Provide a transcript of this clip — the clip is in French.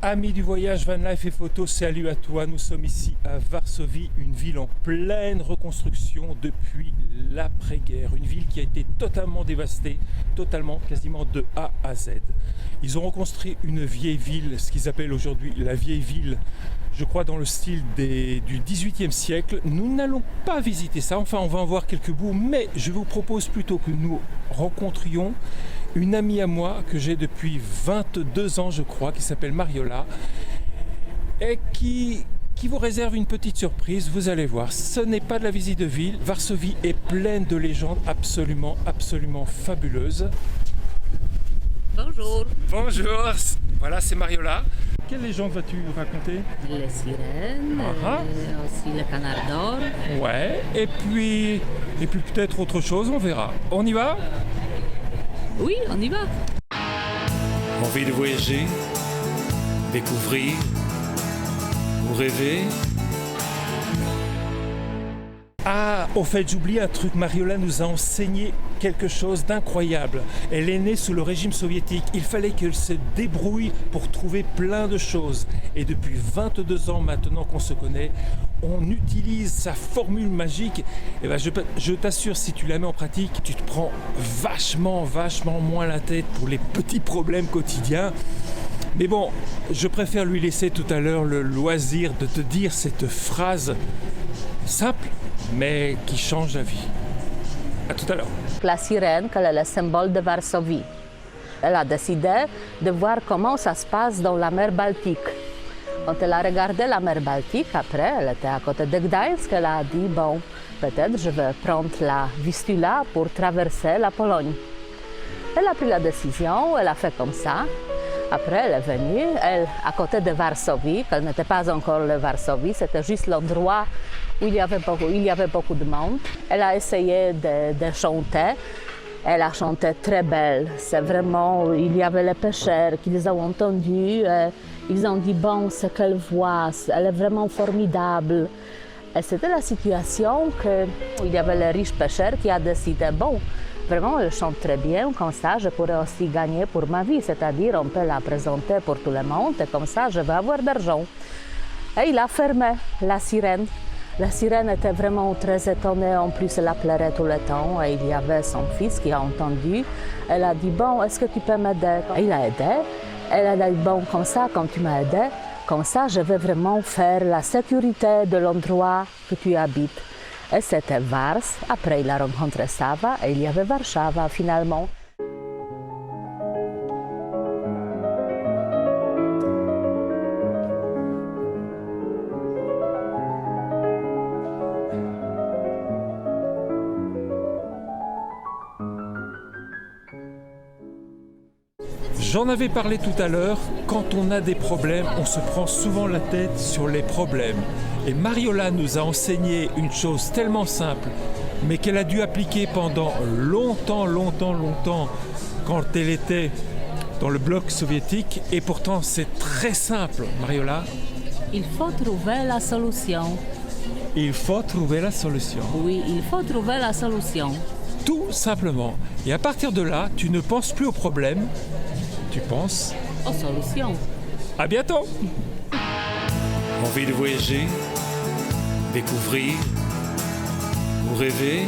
Amis du voyage Van Life et Photo, salut à toi. Nous sommes ici à Varsovie, une ville en pleine reconstruction depuis l'après-guerre. Une ville qui a été totalement dévastée, totalement, quasiment de A à Z. Ils ont reconstruit une vieille ville, ce qu'ils appellent aujourd'hui la vieille ville, je crois dans le style du XVIIIe siècle. Nous n'allons pas visiter ça, enfin on va en voir quelques bouts, mais je vous propose plutôt que nous rencontrions une amie à moi que j'ai depuis 22 ans je crois, qui s'appelle Mariola et qui vous réserve une petite surprise. Vous allez voir, ce n'est pas de la visite de ville. Varsovie est pleine de légendes absolument fabuleuses. Bonjour. Bonjour, voilà c'est Mariola. Quelle légende vas-tu nous raconter? Les sirènes, aussi le canard d'or. Ouais, et puis peut-être autre chose, on verra. On y va? Oui, on y va. Envie de voyager, découvrir ou rêver? Ah, au fait, j'oublie un truc. Mariola nous a enseigné quelque chose d'incroyable. Elle est née sous le régime soviétique. Il fallait qu'elle se débrouille pour trouver plein de choses. Et depuis 22 ans maintenant qu'on se connaît, on utilise sa formule magique. Et ben, je t'assure, si tu la mets en pratique, tu te prends vachement moins la tête pour les petits problèmes quotidiens. Mais bon, je préfère lui laisser tout à l'heure le loisir de te dire cette phrase simple, mais qui change la vie. À tout à l'heure. La sirène, qui est le symbole de Varsovie. Elle a décidé de voir comment ça se passe dans la mer Baltique. Quand elle a regardé la mer Baltique, après, elle était à côté de Gdańsk, elle a dit, bon, peut-être je vais prendre la Vistula pour traverser la Pologne. Elle a pris la décision, elle a fait comme ça. Après, elle est venue, elle, à côté de Varsovie, qu'elle n'était pas encore le Varsovie, c'était juste l'endroit où il y avait beaucoup de monde. Elle a essayé de chanter. Elle a chanté très belle. C'est vraiment, il y avait les pêcheurs qui les ont entendus. Ils ont dit, bon, ce qu'elle voit, elle est vraiment formidable. Et c'était la situation qu'il y avait le riche pêcheur qui a décidé, bon, vraiment, elle chante très bien, comme ça, je pourrais aussi gagner pour ma vie. C'est-à-dire, on peut la présenter pour tout le monde, et comme ça, je vais avoir d'argent. Et il a fermé la sirène. La sirène était vraiment très étonnée, en plus elle a pleuré tout le temps. Et il y avait son fils qui a entendu. Elle a dit, bon, est-ce que tu peux m'aider? Il a aidé. Elle a dit, bon, comme ça, quand tu m'as aidé, comme ça, je vais vraiment faire la sécurité de l'endroit que tu habites. Et c'était Vars. Après, il a rencontré Sava et il y avait Warszawa finalement. J'en avais parlé tout à l'heure, quand on a des problèmes, on se prend souvent la tête sur les problèmes. Et Mariola nous a enseigné une chose tellement simple, mais qu'elle a dû appliquer pendant longtemps, quand elle était dans le bloc soviétique. Et pourtant, c'est très simple, Mariola. Il faut trouver la solution. Il faut trouver la solution. Oui, il faut trouver la solution. Tout simplement. Et à partir de là, tu ne penses plus au problème, tu penses Aux solutions. à bientôt. Envie de voyager, découvrir ou rêver?